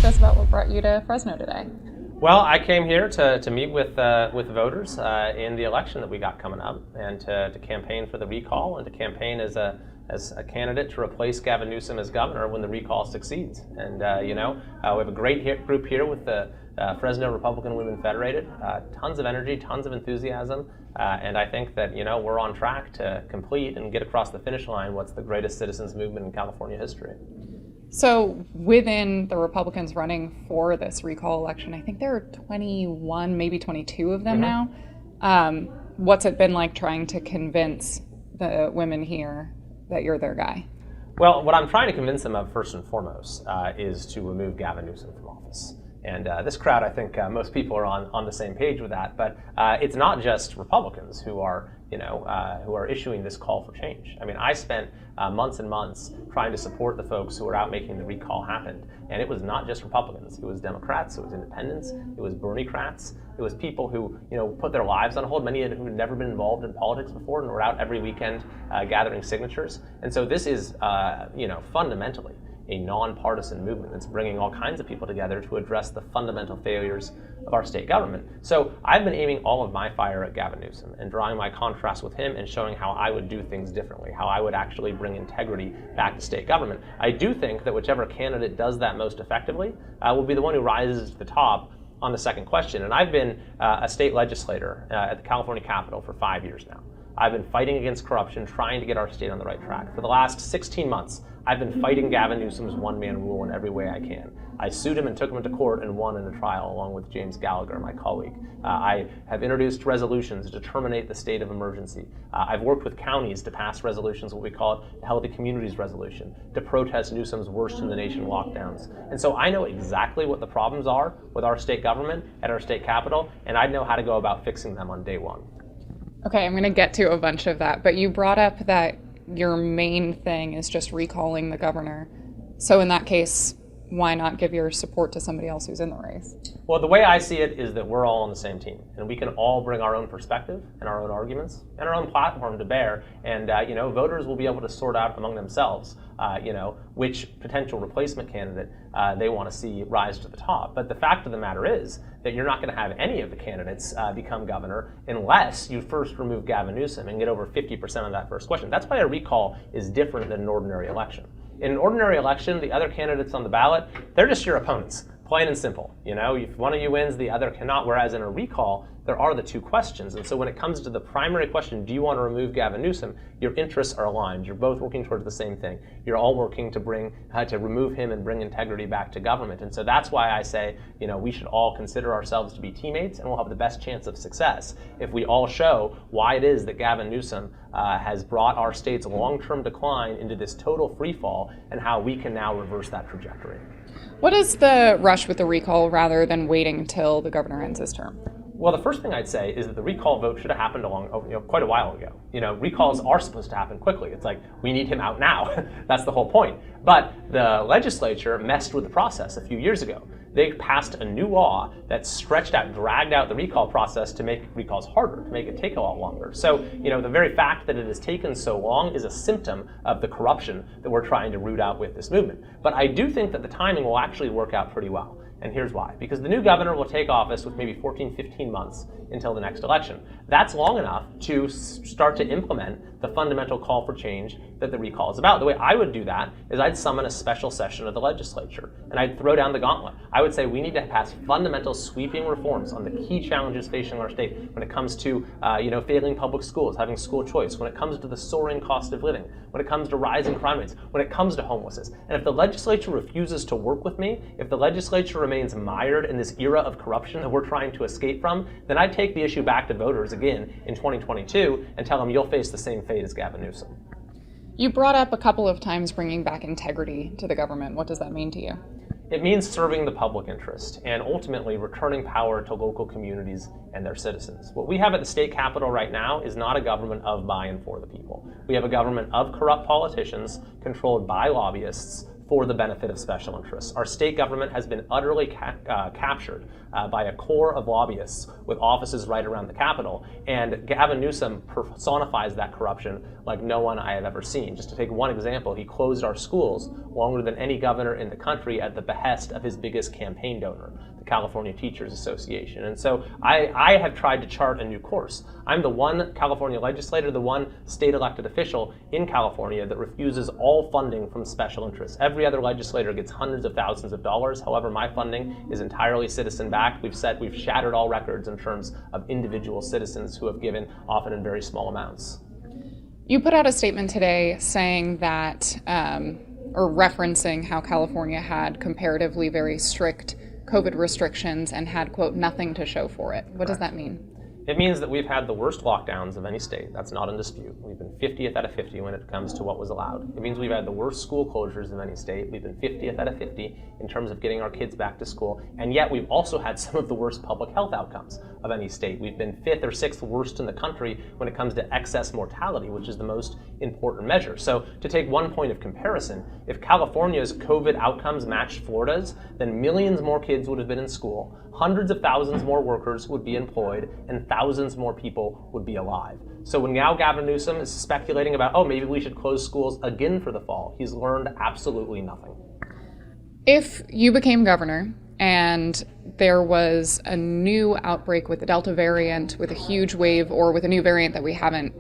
to us about what brought you to Fresno today. Well, I came here to meet with voters in the election that we got coming up, and to campaign for the recall, and to campaign as a candidate to replace Gavin Newsom as governor when the recall succeeds. And we have a great group here with the Fresno Republican Women Federated. Tons of energy, tons of enthusiasm, and I think that we're on track to complete and get across the finish line what's the greatest citizens movement in California history. So within the Republicans running for this recall election, I think there are 21, maybe 22 of them now. What's it been like trying to convince the women here that you're their guy? Well, what I'm trying to convince them of first and foremost is to remove Gavin Newsom from office. And this crowd, I think most people are on the same page with that. But it's not just Republicans who are issuing this call for change. I mean, I spent months and months trying to support the folks who were out making the recall happen. And it was not just Republicans. It was Democrats, it was independents, it was Bernie-crats, it was people who put their lives on hold, many who had never been involved in politics before and were out every weekend gathering signatures. And so this is fundamentally a nonpartisan movement that's bringing all kinds of people together to address the fundamental failures of our state government. So I've been aiming all of my fire at Gavin Newsom and drawing my contrast with him and showing how I would do things differently, how I would actually bring integrity back to state government. I do think that whichever candidate does that most effectively will be the one who rises to the top on the second question. And I've been a state legislator at the California Capitol for 5 years now. I've been fighting against corruption, trying to get our state on the right track. For the last 16 months, I've been fighting Gavin Newsom's one-man rule in every way I can. I sued him and took him to court and won in a trial along with James Gallagher, my colleague. I have introduced resolutions to terminate the state of emergency. I've worked with counties to pass resolutions, what we call the Healthy Communities Resolution, to protest Newsom's worst in the nation lockdowns. And so I know exactly what the problems are with our state government at our state capitol, and I know how to go about fixing them on day one. Okay, I'm going to get to a bunch of that, but you brought up that your main thing is just recalling the governor. So in that case, why not give your support to somebody else who's in the race? Well, the way I see it is that we're all on the same team, and we can all bring our own perspective and our own arguments and our own platform to bear, and voters will be able to sort out among themselves which potential replacement candidate they want to see rise to the top. But the fact of the matter is that you're not going to have any of the candidates become governor unless you first remove Gavin Newsom and get over 50% of that first question. That's why a recall is different than an ordinary election. In an ordinary election, the other candidates on the ballot, they're just your opponents, plain and simple. If one of you wins, the other cannot, whereas in a recall, there are the two questions. And so when it comes to the primary question, do you want to remove Gavin Newsom, your interests are aligned. You're both working towards the same thing. You're all working to remove him and bring integrity back to government. And so that's why I say, we should all consider ourselves to be teammates, and we'll have the best chance of success if we all show why it is that Gavin Newsom has brought our state's long-term decline into this total free fall, and how we can now reverse that trajectory. What is the rush with the recall rather than waiting until the governor ends his term? Well, the first thing I'd say is that the recall vote should have happened quite a while ago. Recalls are supposed to happen quickly. It's like, we need him out now. That's the whole point. But the legislature messed with the process a few years ago. They passed a new law that dragged out the recall process to make recalls harder, to make it take a lot longer. So, the very fact that it has taken so long is a symptom of the corruption that we're trying to root out with this movement. But I do think that the timing will actually work out pretty well. And here's why. Because the new governor will take office with maybe 14, 15 months until the next election. That's long enough to start to implement the fundamental call for change that the recall is about. The way I would do that is I'd summon a special session of the legislature, and I'd throw down the gauntlet. I would say we need to pass fundamental sweeping reforms on the key challenges facing our state when it comes to failing public schools, having school choice, when it comes to the soaring cost of living, when it comes to rising crime rates, when it comes to homelessness. And if the legislature refuses to work with me, if the legislature remains mired in this era of corruption that we're trying to escape from, then I'd take the issue back to voters again in 2022 and tell them you'll face the same fate as Gavin Newsom. You brought up a couple of times bringing back integrity to the government. What does that mean to you? It means serving the public interest and ultimately returning power to local communities and their citizens. What we have at the state capitol right now is not a government of, by, and for the people. We have a government of corrupt politicians controlled by lobbyists for the benefit of special interests. Our state government has been utterly captured by a core of lobbyists with offices right around the Capitol, and Gavin Newsom personifies that corruption like no one I have ever seen. Just to take one example, he closed our schools longer than any governor in the country at the behest of his biggest campaign donor, the California Teachers Association. And so I have tried to chart a new course. I'm the one California legislator, the one state elected official in California that refuses all funding from special interests. Every other legislator gets hundreds of thousands of dollars. However, my funding is entirely citizen-backed. We've shattered all records in terms of individual citizens who have given, often in very small amounts. You put out a statement today saying that, or referencing how California had comparatively very strict COVID restrictions and had, quote, nothing to show for it. What does that mean? It means that we've had the worst lockdowns of any state. That's not in dispute. We've been 50th out of 50 when it comes to what was allowed. It means we've had the worst school closures of any state. We've been 50th out of 50 in terms of getting our kids back to school. And yet we've also had some of the worst public health outcomes of any state. We've been 5th or 6th worst in the country when it comes to excess mortality, which is the most important measure. So to take one point of comparison, if California's COVID outcomes matched Florida's, then millions more kids would have been in school, hundreds of thousands more workers would be employed, and thousands more people would be alive. So when now Gavin Newsom is speculating about, oh, maybe we should close schools again for the fall, he's learned absolutely nothing. If you became governor and there was a new outbreak with the Delta variant, with a huge wave, or with a new variant that we haven't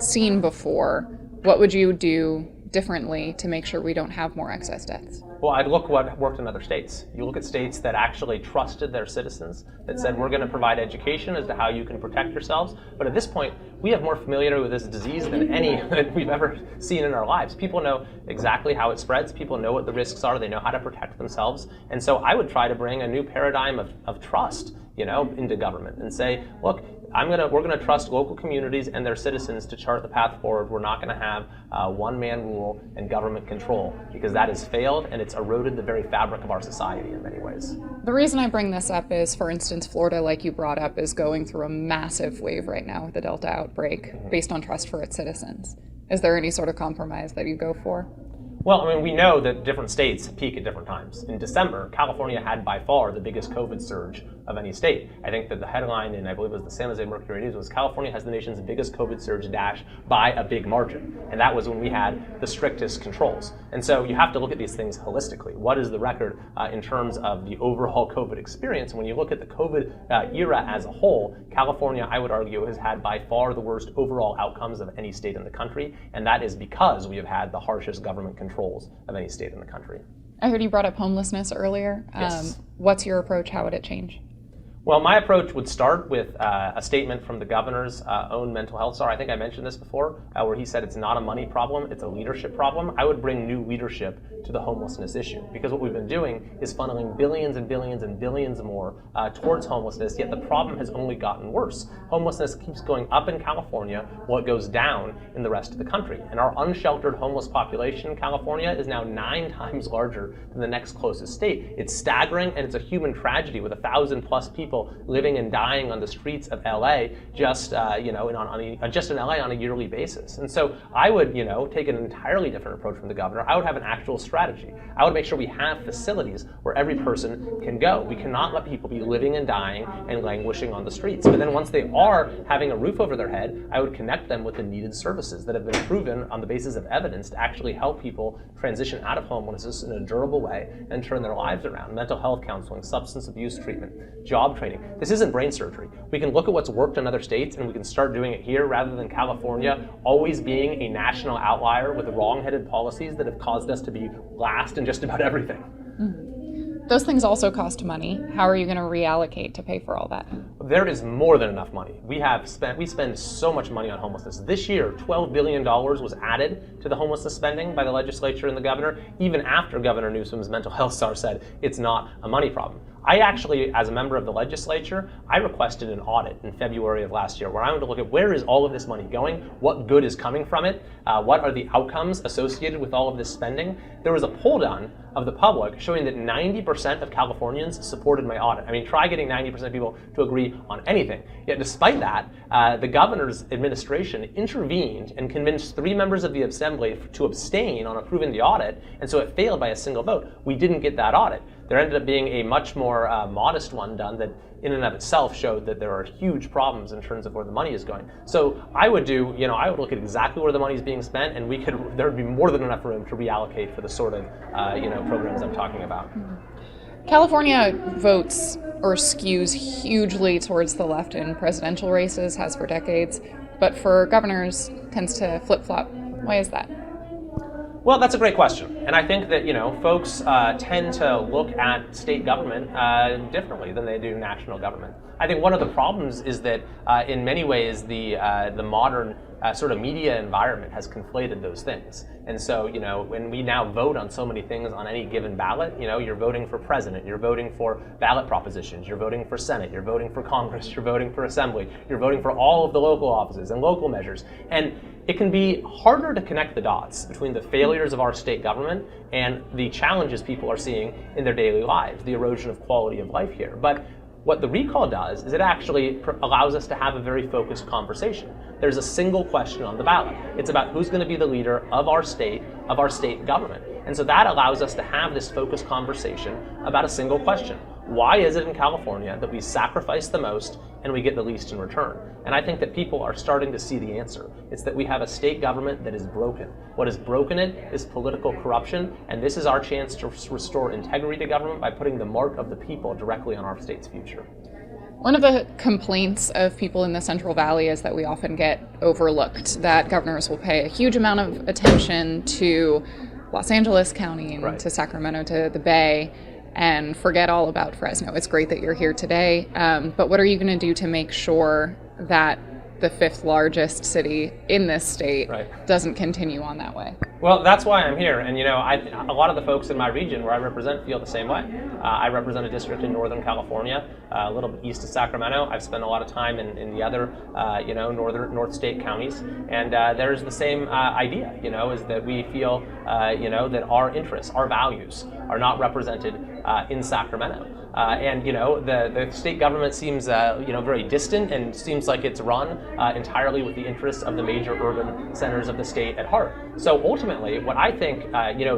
seen before, what would you do differently to make sure we don't have more excess deaths? Well, I'd look what worked in other states. You look at states that actually trusted their citizens, that said, we're going to provide education as to how you can protect yourselves. But at this point, we have more familiarity with this disease than any that we've ever seen in our lives. People know exactly how it spreads. People know what the risks are. They know how to protect themselves. And so I would try to bring a new paradigm of trust, into government and say, look, we're gonna trust local communities and their citizens to chart the path forward. We're not gonna have one-man rule and government control, because that has failed and it's eroded the very fabric of our society in many ways. The reason I bring this up is, for instance, Florida, like you brought up, is going through a massive wave right now with the Delta outbreak based on trust for its citizens. Is there any sort of compromise that you go for? Well, we know that different states peak at different times. In December, California had by far the biggest COVID surge of any state. I think that the headline in, I believe it was the San Jose Mercury News, was California has the nation's biggest COVID surge dash by a big margin. And that was when we had the strictest controls. And so you have to look at these things holistically. What is the record in terms of the overall COVID experience? When you look at the COVID era as a whole, California, I would argue, has had by far the worst overall outcomes of any state in the country. And that is because we have had the harshest government controls of any state in the country. I heard you brought up homelessness earlier. Yes. What's your approach? How would it change? Well, my approach would start with a statement from the governor's own mental health czar. I think I mentioned this before, where he said it's not a money problem, it's a leadership problem. I would bring new leadership to the homelessness issue, because what we've been doing is funneling billions and billions and billions more towards homelessness, yet the problem has only gotten worse. Homelessness keeps going up in California while it goes down in the rest of the country. And our unsheltered homeless population in California is now 9 times larger than the next closest state. It's staggering, and it's a human tragedy with 1,000+ people living and dying on the streets of LA just in LA on a yearly basis. And so I would take an entirely different approach from the governor. I would have an actual strategy. I would make sure we have facilities where every person can go. We cannot let people be living and dying and languishing on the streets. But then once they are having a roof over their head, I would connect them with the needed services that have been proven on the basis of evidence to actually help people transition out of homelessness in a durable way and turn their lives around. Mental health counseling, substance abuse treatment, job training. This isn't brain surgery. We can look at what's worked in other states and we can start doing it here, rather than California always being a national outlier with wrong-headed policies that have caused us to be last in just about everything. Mm-hmm. Those things also cost money. How are you going to reallocate to pay for all that? There is more than enough money. We spend so much money on homelessness. This year, $12 billion was added to the homelessness spending by the legislature and the governor, even after Governor Newsom's mental health czar said it's not a money problem. I actually, as a member of the legislature, I requested an audit in February of last year where I wanted to look at where is all of this money going, what good is coming from it, what are the outcomes associated with all of this spending. There was a poll done of the public showing that 90% of Californians supported my audit. I mean, try getting 90% of people to agree on anything. Yet despite that, the governor's administration intervened and convinced 3 members of the assembly to abstain on approving the audit, and so it failed by a single vote. We didn't get that audit. There ended up being a much more modest one done that in and of itself showed that there are huge problems in terms of where the money is going. So I would I would look at exactly where the money is being spent, and there would be more than enough room to reallocate for the sort of programs I'm talking about. California votes or skews hugely towards the left in presidential races, has for decades, but for governors tends to flip-flop. Why is that? Well, that's a great question. And I think that, folks tend to look at state government differently than they do national government. I think one of the problems is that in many ways the modern sort of media environment has conflated those things. And so, when we now vote on so many things on any given ballot, you're voting for president, you're voting for ballot propositions, you're voting for Senate, you're voting for Congress, you're voting for Assembly, you're voting for all of the local offices and local measures. And it can be harder to connect the dots between the failures of our state government and the challenges people are seeing in their daily lives, the erosion of quality of life here. But what the recall does is it actually allows us to have a very focused conversation. There's a single question on the ballot. It's about who's going to be the leader of our state government. And so that allows us to have this focused conversation about a single question. Why is it in California that we sacrifice the most and we get the least in return? And I think that people are starting to see the answer. It's that we have a state government that is broken. What has broken it is political corruption, and this is our chance to restore integrity to government by putting the mark of the people directly on our state's future. One of the complaints of people in the Central Valley is that we often get overlooked, that governors will pay a huge amount of attention to Los Angeles County and right. to Sacramento, to the Bay, and forget all about Fresno. It's great that you're here today, but what are you going to do to make sure that the 5th largest city in this state right. doesn't continue on that way? Well, that's why I'm here, and a lot of the folks in my region where I represent feel the same way. I represent a district in Northern California, a little bit east of Sacramento. I've spent a lot of time in the other, North State counties, and there's the same idea, is that we feel, that our interests, our values, are not represented in Sacramento. The state government seems, very distant and seems like it's run entirely with the interests of the major urban centers of the state at heart. So ultimately, what I think,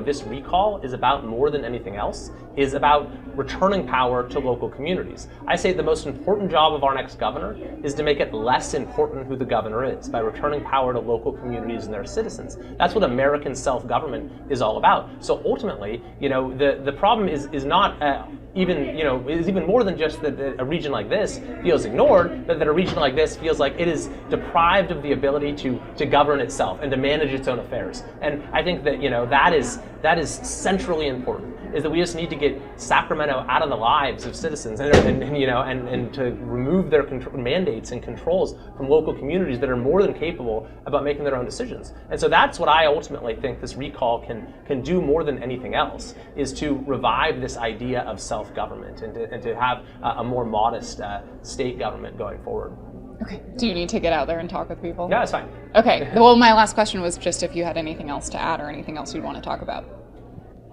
this recall is about more than anything else is about returning power to local communities. I say the most important job of our next governor is to make it less important who the governor is by returning power to local communities and their citizens. That's what American self-government is all about. So ultimately, the problem is not is even more than just that a region like this feels ignored, but that a region like this feels like it is deprived of the ability to govern itself and to manage its own affairs. And I think that that is centrally important, is that we just need to get Sacramento out of the lives of citizens and to remove their mandates and controls from local communities that are more than capable about making their own decisions. And so that's what I ultimately think this recall can do more than anything else, is to revive this idea of self-government and to have a more modest state government going forward. Okay. Do you need to get out there and talk with people? No, it's fine. Okay. Well, my last question was just if you had anything else to add or anything else you'd want to talk about.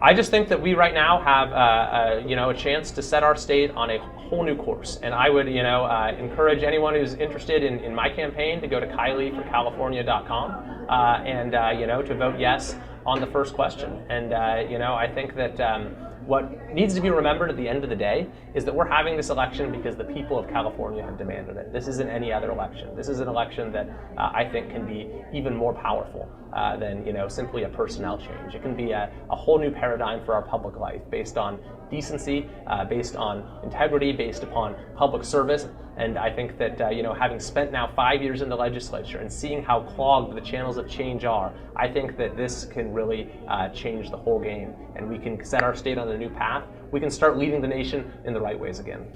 I just think that we right now have a chance to set our state on a whole new course, and I would encourage anyone who's interested in my campaign to go to KylieForCalifornia.com and to vote yes on the first question. And I think that what needs to be remembered at the end of the day is that we're having this election because the people of California have demanded it. This isn't any other election. This is an election that I think can be even more powerful than simply a personnel change. It can be a whole new paradigm for our public life based on decency, based on integrity, based upon public service. And I think that having spent now 5 years in the legislature and seeing how clogged the channels of change are, I think that this can really change the whole game, and we can set our state on a new path. We can start leading the nation in the right ways again.